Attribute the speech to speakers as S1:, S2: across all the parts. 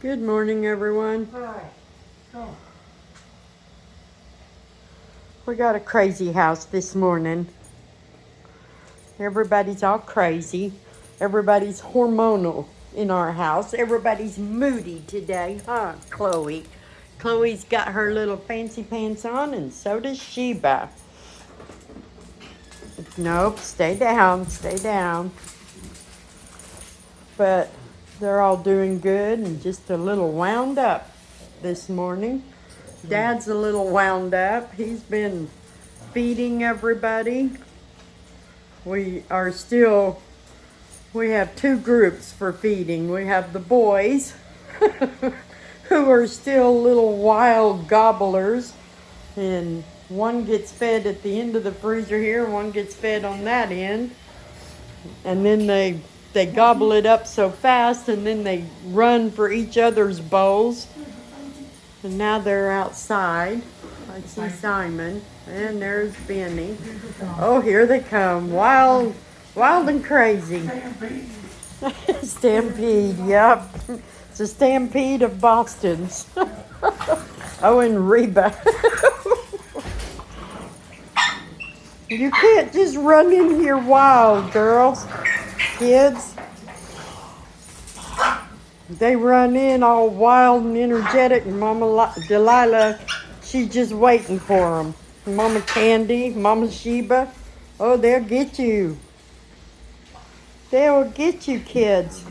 S1: Good morning, everyone.
S2: Hi. Oh,
S1: We got a crazy house this morning. Everybody's all crazy. Everybody's hormonal in our house. Everybody's moody today, huh, Chloe? Chloe's got her little fancy pants on, and so does Sheba. Nope, stay down, stay down. But they're all doing good and just a little wound up this morning. Dad's a little wound up. He's been feeding everybody. We have two groups for feeding. We have the boys who are still little wild gobblers, and one gets fed at the end of the freezer here, and one gets fed on that end. And then they gobble it up so fast, and then they run for each other's bowls. And now they're outside. I see Simon, and there's Benny. Oh, here they come, wild and crazy. Stampede, yep. It's a stampede of Bostons. Oh, and Reba. You can't just run in here wild, girls, kids. They run in all wild and energetic, and Mama Delilah, she's just waiting for them. Mama Candy, Mama Sheba, oh, they'll get you. They'll get you, kids.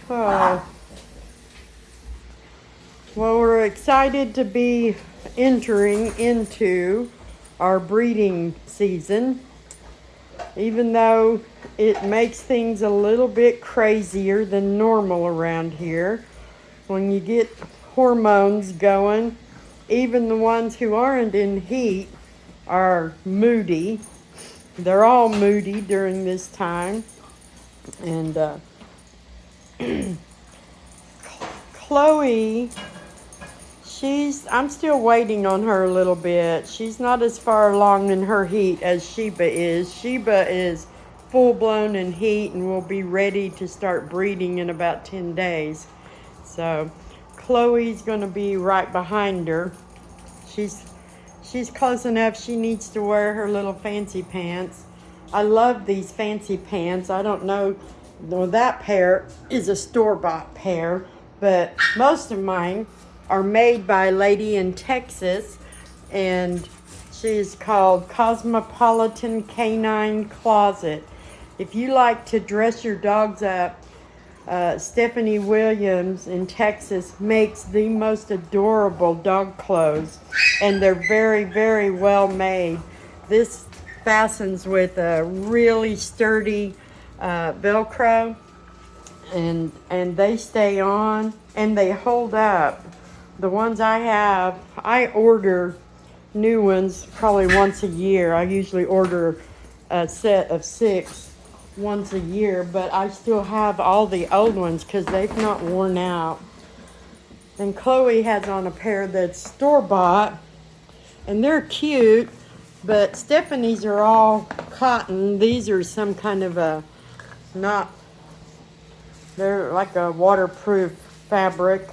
S1: Oh. Well, we're excited to be entering into our breeding season, even though it makes things a little bit crazier than normal around here. When you get hormones going, even the ones who aren't in heat are moody. They're all moody during this time. And Chloe, I'm still waiting on her a little bit. She's not as far along in her heat as Sheba is. Sheba is full-blown in heat and will be ready to start breeding in about 10 days. So Chloe's going to be right behind her. She's close enough. She needs to wear her little fancy pants. I love these fancy pants. I don't know, well, that pair is a store-bought pair, but most of mine are made by a lady in Texas, and she's called Cosmopolitan Canine Closet. If you like to dress your dogs up, Stephanie Williams in Texas makes the most adorable dog clothes, and they're very, very well made. This fastens with a really sturdy Velcro, and they stay on and they hold up. The ones I have, I order new ones probably once a year. I usually order a set of 6 once a year, but I still have all the old ones because they've not worn out. And Chloe has on a pair that's store-bought, and they're cute, but Stephanie's are all cotton. These are some kind of they're like a waterproof fabric.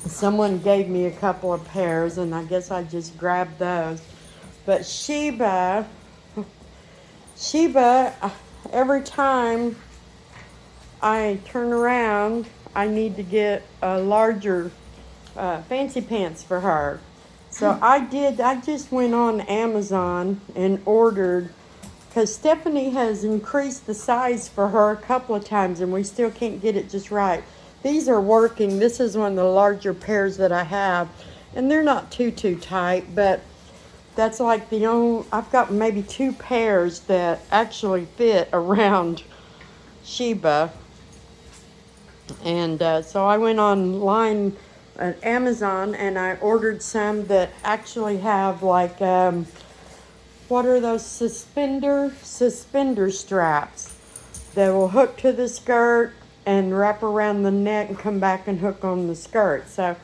S1: Someone gave me a couple of pairs, and I guess I just grabbed those. But Sheba, every time I turn around, I need to get a larger fancy pants for her. So I just went on Amazon and ordered, because Stephanie has increased the size for her a couple of times, and we still can't get it just right. These are working. This is one of the larger pairs that I have, and they're not too tight, but that's like I've got maybe 2 pairs that actually fit around Sheba. And so I went online at Amazon, and I ordered some that actually have like, what are those suspender straps that will hook to the skirt and wrap around the neck and come back and hook on the skirt. So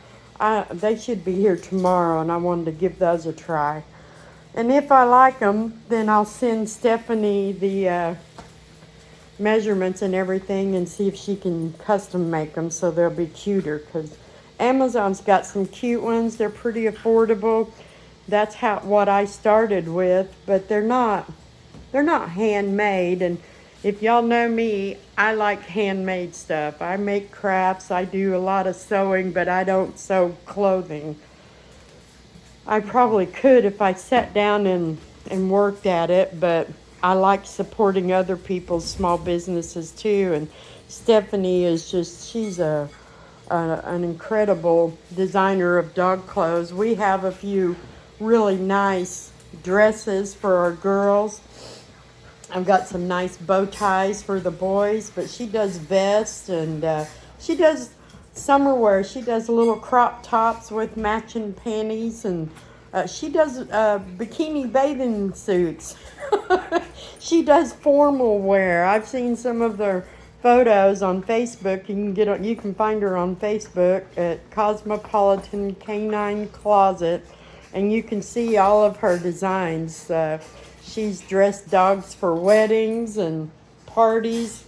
S1: they should be here tomorrow, and I wanted to give those a try. And if I like them, then I'll send Stephanie the measurements and everything and see if she can custom make them so they'll be cuter, because Amazon's got some cute ones. They're pretty affordable. That's what I started with, but they're not handmade. And if y'all know me, I like handmade stuff. I make crafts. I do a lot of sewing, but I don't sew clothing. I probably could if I sat down and worked at it, but I like supporting other people's small businesses too. And Stephanie is she's an incredible designer of dog clothes. We have a few really nice dresses for our girls. I've got some nice bow ties for the boys, but she does vests and she does summer wear. She does little crop tops with matching panties, and she does bikini bathing suits. She does formal wear. I've seen some of their photos on Facebook. You can find her on Facebook at Cosmopolitan Canine Closet, and you can see all of her designs. She's dressed dogs for weddings and parties,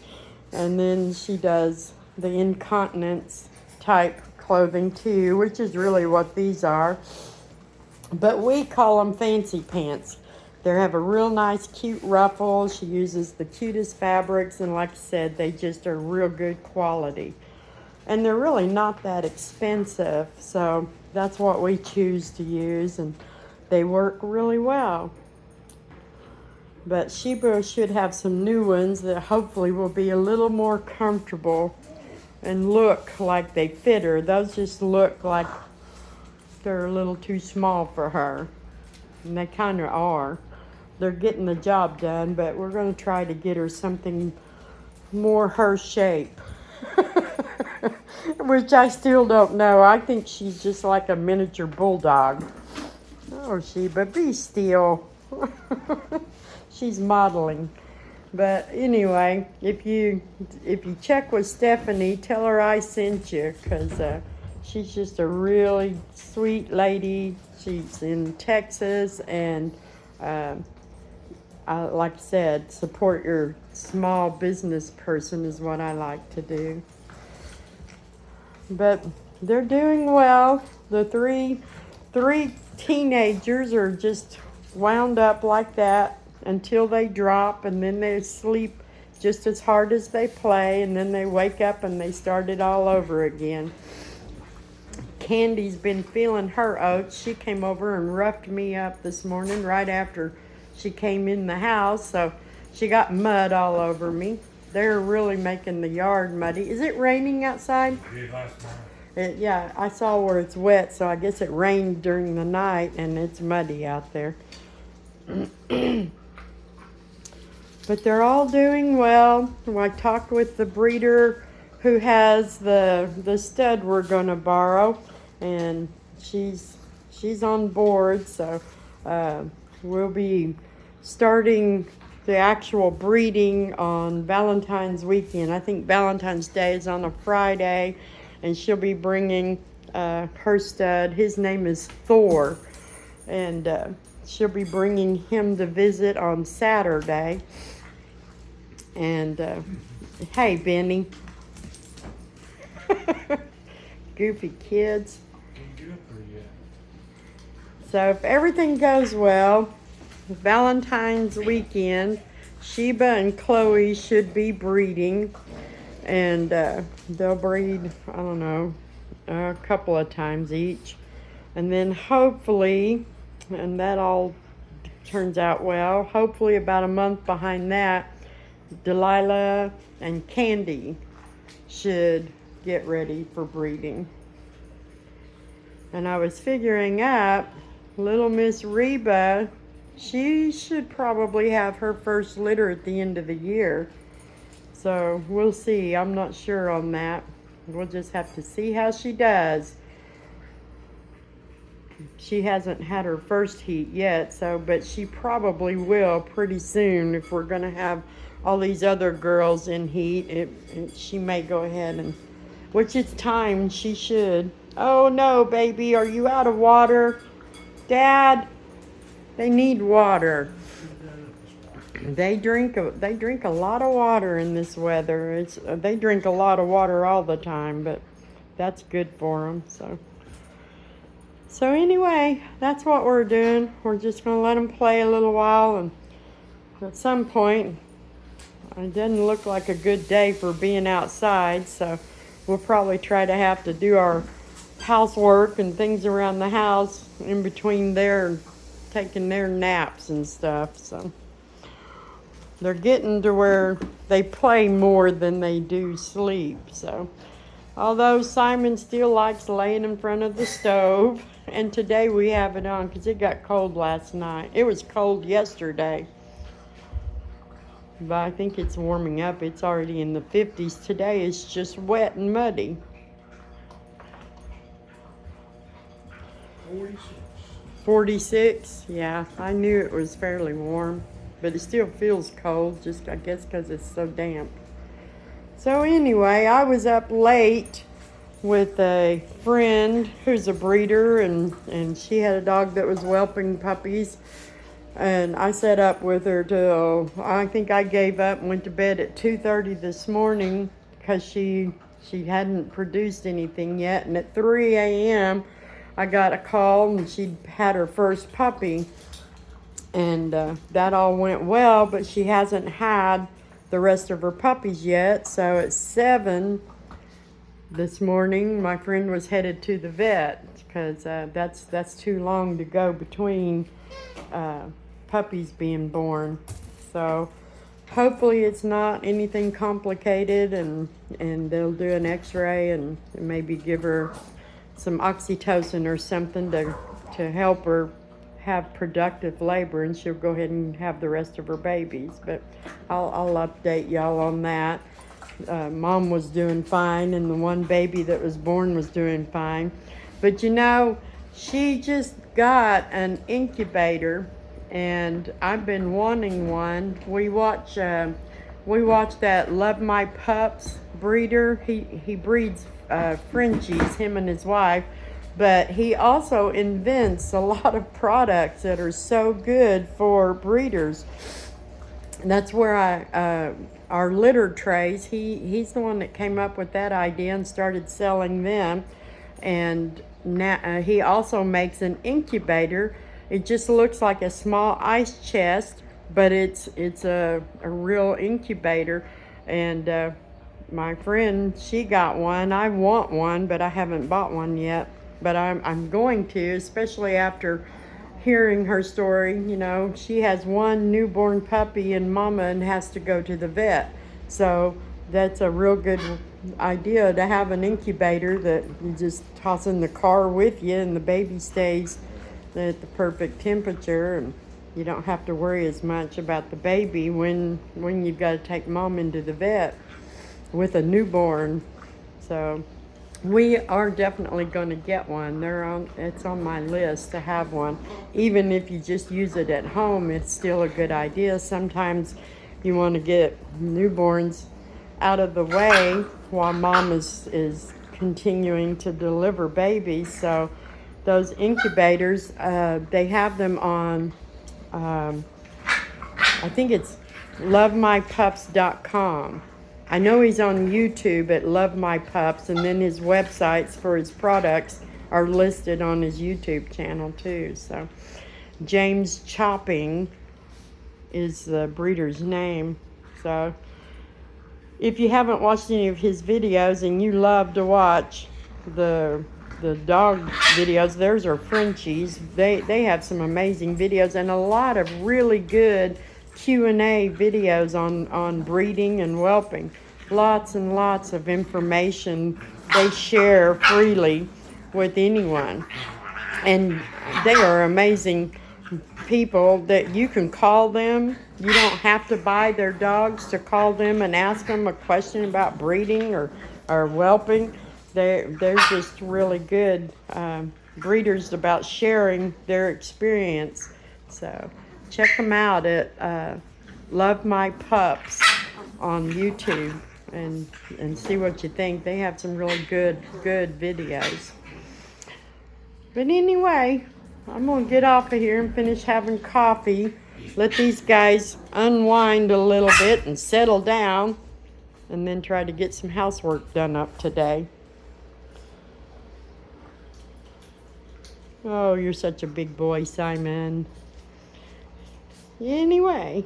S1: and then she does the incontinence type clothing too, which is really what these are. But we call them fancy pants. They have a real nice cute ruffle. She uses the cutest fabrics, and like I said, they just are real good quality. And they're really not that expensive, so that's what we choose to use, and they work really well. But Sheba should have some new ones that hopefully will be a little more comfortable and look like they fit her. Those just look like they're a little too small for her, and they kind of are. They're getting the job done, but we're going to try to get her something more her shape. Which I still don't know. I think she's just like a miniature bulldog. Oh, Sheba, be still. She's modeling. But anyway, if you check with Stephanie, tell her I sent you, because she's just a really sweet lady. She's in Texas, and like I said, support your small business person is what I like to do. But they're doing well. The three teenagers are just wound up like that until they drop, and then they sleep just as hard as they play, and then they wake up and they start it all over again. Candy's been feeling her oats. She came over and roughed me up this morning right after she came in the house, so she got mud all over me. They're really making the yard muddy. Is it raining outside?
S2: It did last night.
S1: Yeah, I saw where it's wet, so I guess it rained during the night and it's muddy out there. But they're all doing well. I talked with the breeder who has the stud we're going to borrow, and she's on board, so we'll be starting the actual breeding on Valentine's weekend. I think Valentine's Day is on a Friday, and she'll be bringing her stud. His name is Thor, and she'll be bringing him to visit on Saturday. And hey, Benny. Goofy kids.
S2: Didn't get up there yet.
S1: So if everything goes well, Valentine's weekend, Sheba and Chloe should be breeding, and they'll breed, I don't know, a couple of times each. And then hopefully, and that all turns out well, hopefully about a month behind that, Delilah and Candy should get ready for breeding. And I was figuring out, little Miss Reba, she should probably have her first litter at the end of the year. So we'll see. I'm not sure on that. We'll just have to see how she does. She hasn't had her first heat yet, but she probably will pretty soon. If we're going to have all these other girls in heat, she may go ahead and, which it's time, she should. Oh no, baby, are you out of water? Dad, they need water. They drink a lot of water in this weather. They drink a lot of water all the time, but that's good for them. So anyway, that's what we're doing. We're just gonna let them play a little while, and at some point, it doesn't look like a good day for being outside, so we'll probably try to have to do our housework and things around the house in between there, taking their naps and stuff. So they're getting to where they play more than they do sleep. So although Simon still likes laying in front of the stove, and today we have it on because it got cold last night. It was cold yesterday, but I think it's warming up. It's already in the 50s. Today is just wet and muddy.
S2: 46.
S1: 46? Yeah, I knew it was fairly warm, but it still feels cold, just I guess because it's so damp. So anyway, I was up late with a friend who's a breeder, and she had a dog that was whelping puppies. And I sat up with her till, I think I gave up and went to bed at 2:30 this morning because she hadn't produced anything yet. And at 3 a.m., I got a call and she'd had her first puppy. And that all went well, but she hasn't had the rest of her puppies yet. So at 7 this morning, my friend was headed to the vet because that's too long to go between puppies being born. So hopefully it's not anything complicated, and they'll do an x-ray and maybe give her some oxytocin or something to help her have productive labor, and she'll go ahead and have the rest of her babies. But I'll update y'all on that. Mom was doing fine, and the one baby that was born was doing fine. But you know, she just got an incubator, and I've been wanting one. We watch that Love My Pups breeder. He breeds Frenchies, him and his wife, but he also invents a lot of products that are so good for breeders. And that's where our litter trays, he's the one that came up with that idea and started selling them. And now he also makes an incubator. It just looks like a small ice chest, but it's a real incubator. And my friend, she got one. I want one, but I haven't bought one yet. But I'm going to, especially after hearing her story. You know, she has one newborn puppy and mama and has to go to the vet. So that's a real good idea to have an incubator that you just toss in the car with you, and the baby stays at the perfect temperature, and you don't have to worry as much about the baby when you've got to take mom into the vet with a newborn. So we are definitely going to get one. It's on my list to have one. Even if you just use it at home, it's still a good idea. Sometimes you want to get newborns out of the way while mom is continuing to deliver babies. So those incubators, they have them on, I think it's lovemypups.com. I know he's on YouTube at Love My Pups, and then his websites for his products are listed on his YouTube channel too. So James Chopping is the breeder's name. So if you haven't watched any of his videos and you love to watch the dog videos, theirs are Frenchies. They have some amazing videos and a lot of really good Q&A videos on breeding and whelping. Lots and lots of information they share freely with anyone. And they are amazing people that you can call them. You don't have to buy their dogs to call them and ask them a question about breeding or whelping. They're just really good breeders about sharing their experience. So check them out at Love My Pups on YouTube and see what you think. They have some really good videos. But anyway, I'm gonna get off of here and finish having coffee. let these guys unwind a little bit and settle down, and then try to get some housework done up today. Oh, you're such a big boy, Simon. Anyway.